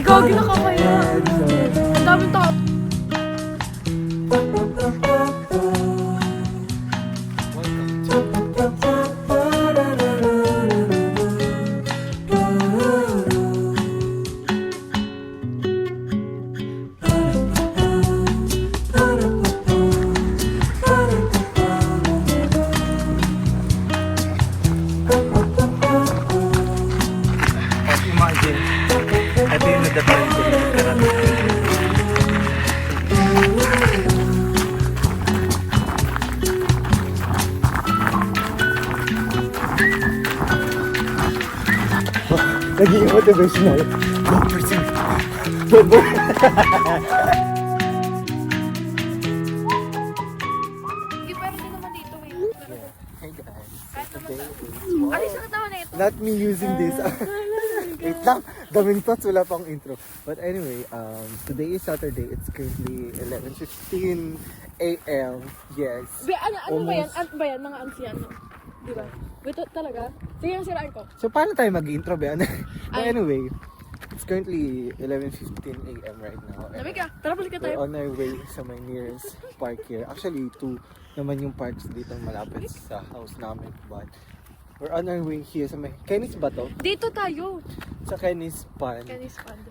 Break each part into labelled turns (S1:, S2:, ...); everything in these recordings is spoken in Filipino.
S1: Uy, gagi nakakaya. Ang daming tao.
S2: Imagine, ito yung nagdatayin ko dito karami. Naging motivational. 1%.
S1: Sige, pero din naman dito eh.
S2: Hey guys,
S1: Kahit naman
S2: today
S1: sa...
S2: is
S1: Alis na naman na ito.
S2: not me using this. Wait lang, daming thoughts, wala pang intro. But anyway, today is Saturday. It's currently 11:15 a.m. Yes.
S1: Ano ba yan? Ano ba yan? Mga anciano. Di ba? Wait, talaga? Sige, ang siraan ko.
S2: So paano tayo mag-intro ba? But
S1: Ay.
S2: anyway, it's currently 11:15 a.m. right now.
S1: Sabi ka, tara balik ka
S2: We're
S1: tayo.
S2: on our way sa my nearest park here. Actually, two naman yung parks dito malapit sa house namin. But we're on our way here sa may... Kenny's ba to?
S1: Dito tayo.
S2: Sa Kenny's Pond.
S1: Kenny's Pond.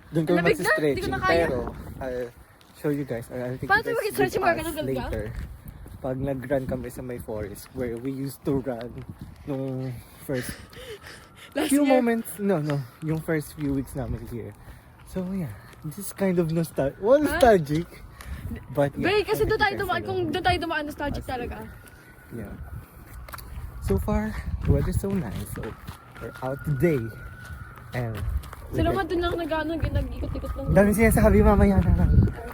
S2: Doon kami
S1: Lamig na, hindi ko
S2: mag-stretching.
S1: na kaya.
S2: Pero, I'll show you guys. Or I'll take
S1: Paano
S2: you
S1: tayo
S2: guys
S1: mag-stretching?
S2: with
S1: Mga
S2: us
S1: ganun ka?
S2: later. Pag nag-run kami sa may forest where we used to run nung first
S1: Last
S2: few
S1: year.
S2: moments. No. Yung first few weeks namin here. So, yeah. This is kind of nostalgic. Well, nostalgic. But, yeah.
S1: Bay, kasi
S2: I'll
S1: doon
S2: take
S1: tayo
S2: you guys
S1: dumaan. Kung
S2: along.
S1: doon tayo dumaan, nostalgic talaga.
S2: Yeah. So far, the weather's so nice. So, we're out today. And,
S1: Sila nga doon lang nag-ikot-ikot lang.
S2: dami sinasabi mamaya na lang.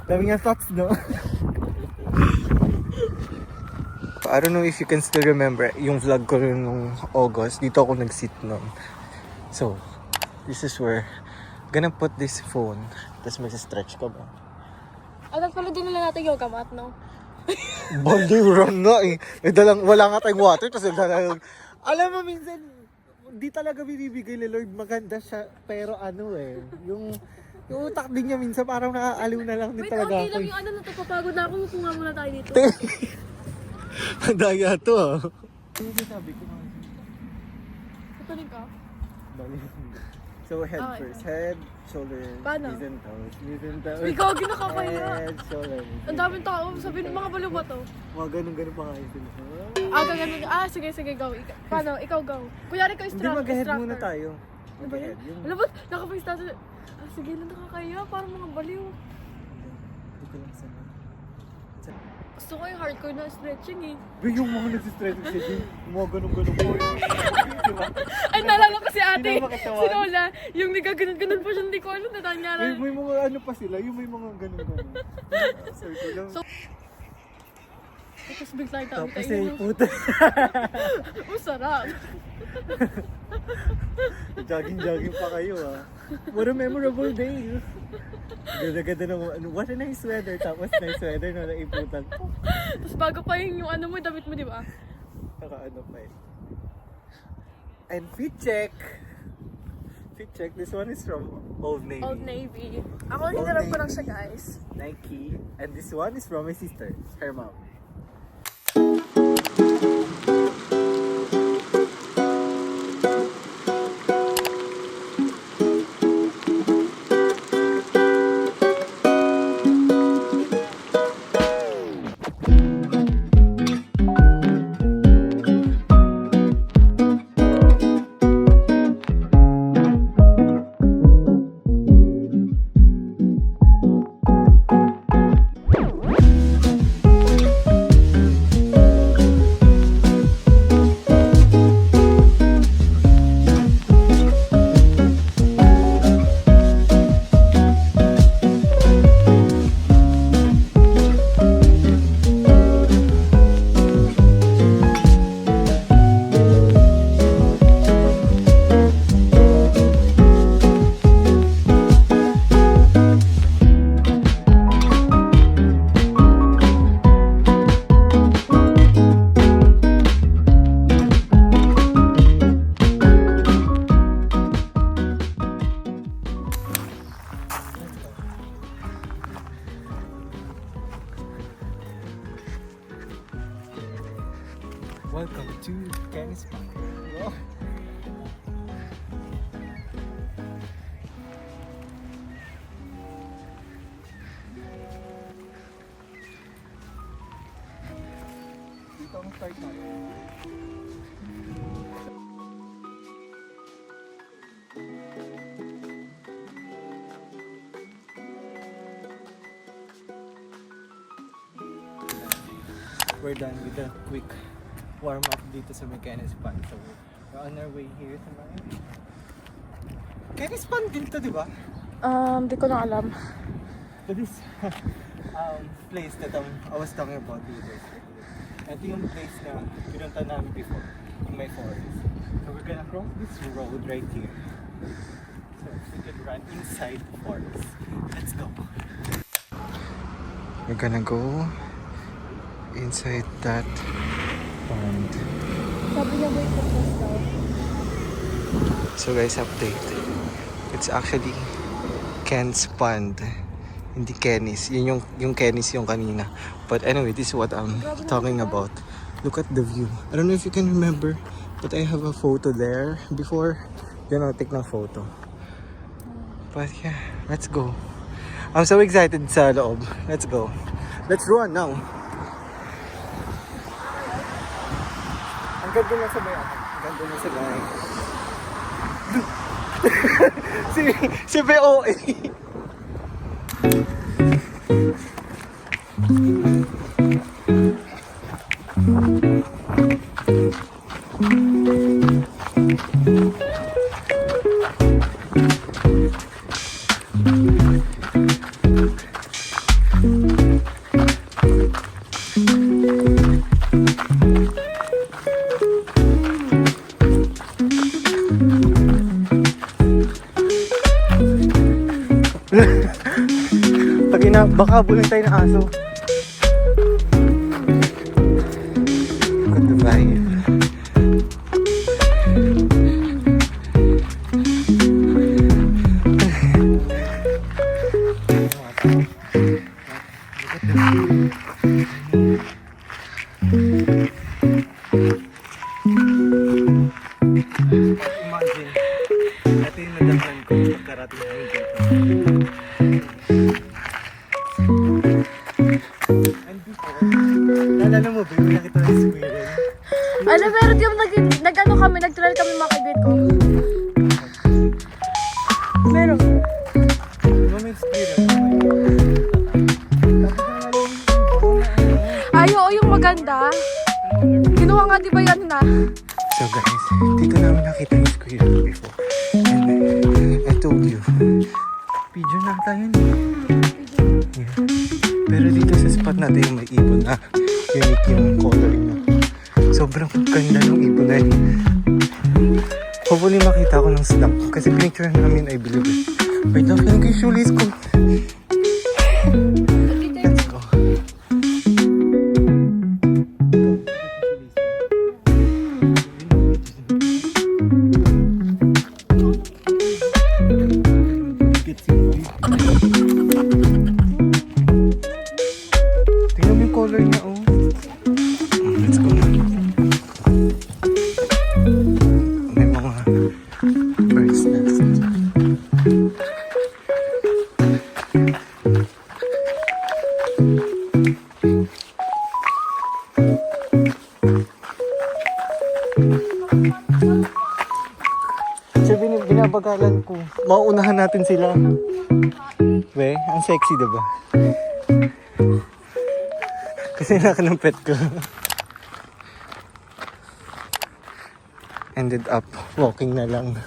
S2: Dami nga thoughts, no? I don't know if you can still remember yung vlog ko rin nung August. Dito ako nag-sit nun. So, this is where gonna put this phone. Tapos mag-stretch ka ba?
S1: At pala din nila natin yoga mat, no?
S2: Bondi, run nga eh. Wala nga tayong water. Tapos nagdala. Alam mo, minsan, di talaga binibigay ni Lord. Maganda siya. Pero ano eh. Yung utak din niya minsan parang naaaliw na lang din
S1: Wait,
S2: talaga
S1: okay
S2: ako.
S1: lang yung ano, napapagod na ako. Mupunga muna tayo dito.
S2: Daya to ah. Ano sabi ko?
S1: Patuloy ka?
S2: So head
S1: Okay.
S2: first. Head, shoulder,
S1: Paano?
S2: knees and toes. Knees and toes.
S1: Uy, gagi nakakaya.
S2: Head, shoulder.
S1: Ang daming tao. Sabi ng mga baliw ba to?
S2: Mga ganun-ganun pa kayo sila.
S1: Ganun. Sige, go. Paano? Ikaw go. Kunyari ka
S2: Hindi
S1: instructor.
S2: mag-head muna tayo.
S1: Ano ba yun?
S2: Mag-head. Yung...
S1: Alam mo, nakapag tayo. Sige lang nakakaya. Parang mga baliw.
S2: Hindi ko lang sana.
S1: Gusto ko yung hardcore na stretching eh.
S2: Yung mga nagsistretching siya din. Mga ganun-ganun po. Diba?
S1: Ay, nalala ko si ate.
S2: Hindi na makatawan.
S1: Si Lola. Yung nagaganon-ganon pa siya. Hindi ko alam. Natanyara.
S2: May mga ano pa sila. Yung may mga ganun-ganun. Circle lang.
S1: So, tapos bigla tayo.
S2: Tapos eh, puta.
S1: Sarap.
S2: Jogging pa kayo ah. What a memorable day. Ganda-ganda ng what a nice weather. Tapos nice weather na naiputan.
S1: Tapos bago pa yung ano mo, damit mo, di ba?
S2: Naka-ano pa eh. And fit check. This one is from Old Navy.
S1: Old Navy. Ako,
S2: Old
S1: hinarap ko
S2: Navy.
S1: lang siya, guys.
S2: Nike. And this one is from my sister. Her mom. welcome to Kenny's Pond. Wow. Dito ang start natin. We're done with the quick warm-up dito sa Kenny's Pond. So, we're on our way here sa mga Kenny's Pond din to, di ba?
S1: Di ko na alam.
S2: To this place that I was talking about before. Ito yung place na pinunta namin before in my forest. So we're gonna cross this road right here. So we can run inside the forest. Let's go. We're gonna go inside that pond.
S1: Sabi niya wait for us daw.
S2: So guys, update. It's actually Ken's Pond. Hindi Kenny's. Yun yung Kenny's yung kanina. But anyway, this is what I'm talking about. Look at the view. I don't know if you can remember, but I have a photo there before. Yan ang take ng photo. But yeah, let's go. I'm so excited sa loob. Let's go. Let's run now. Ang ganda na sa bayan. Ang ganda na sa bayan. si BOA. Baka bulin tayo ng aso. Good vibe. Imagine, ito yung nadamnan ko pagkarating namin dito. Naalala mo ba yung nakita ng squirrel?
S1: Ano, meron yung nag-ano kami, nag-trail kami mga kaibigan ko. Meron.
S2: No, may squirrel.
S1: Ay, oo, yung maganda. Kinuha nga, di ba yan na?
S2: So guys, dito namin nakita yung squirrel before. And I told you, pigeon lang tayo niya. Yeah. Pero dito sa spot natin yung may ibon na unique yung coloring niya. Sobrang ganda ng ibon na yun. Hopefully makita ko ng snap kasi pinicture namin, I believe it. Wait lang, feeling ko yung shoelace ko. Let's go. Tingnan mo yung color niya, oh. Let's go na. May mga birds nest. So binabagalan ko. Mauunahan natin sila. We, ang sexy diba? Kasi naka ng pet ko. Ended up walking na lang.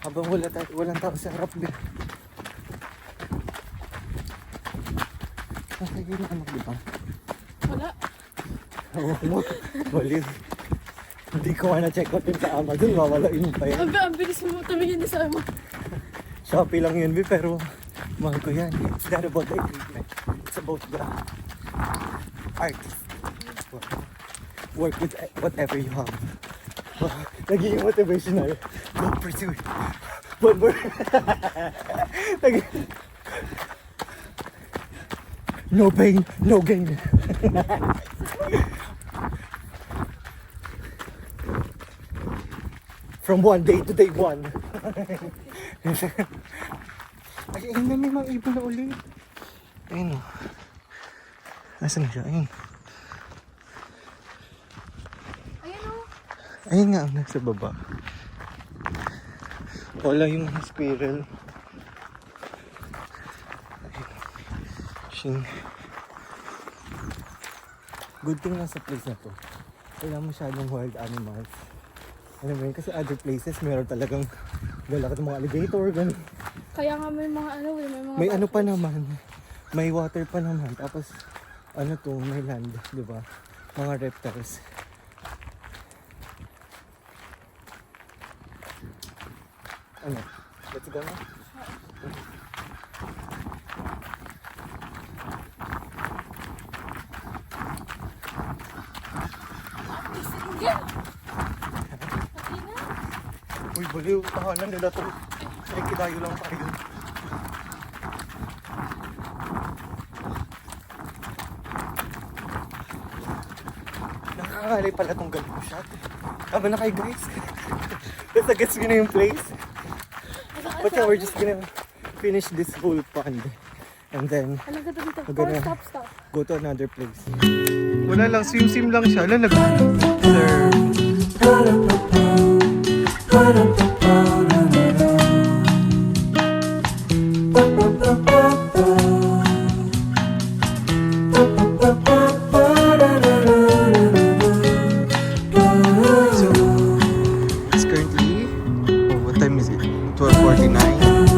S2: Habang walang tao sa harap din. Nakagay na anak diba?
S1: Wala.
S2: Hawak mo. Baliw. Hindi ko nga na-check out yun sa Amazon. Mawalain pa yan.
S1: Ang bilis mo tumingin na sa mo.
S2: Shopee lang yun, pero mahal ko yan. It's not about the equipment. It's about the art. Work with whatever you have. Nagiging motivational. Don't pursue it. One more. No pain, no gain. From one day to day one. Ay, ayun na, may mga ibon na ulit. Ayun o. Nasaan siya? Ayun.
S1: Ayan o.
S2: Ayun nga, nasa baba. Wala yung squirrel. Ayun. Shing. Good thing nasa place na to. Wala masyadong wild animals. Alam mo yun, kasi other places meron talagang galakad ng mga alligator, gano'n.
S1: Kaya nga may mga ano, may mga...
S2: May ano pa naman, may water pa naman, tapos ano to, may land, di ba? Mga reptiles. Ano? Let's go na? Uy, baliw, tahanan nila to. Ay, kidayo lang tayo. Nakakalay pala tong ganito shot. Tama na kayo guys. Basta gets ko na yung place. But yeah, we're just gonna finish this whole pond. And then,
S1: Alam ka dito.
S2: we're gonna
S1: Stop.
S2: go to another place. Wala lang, sim lang siya. Alam, sir. So, it's currently, what time is it? 12:49.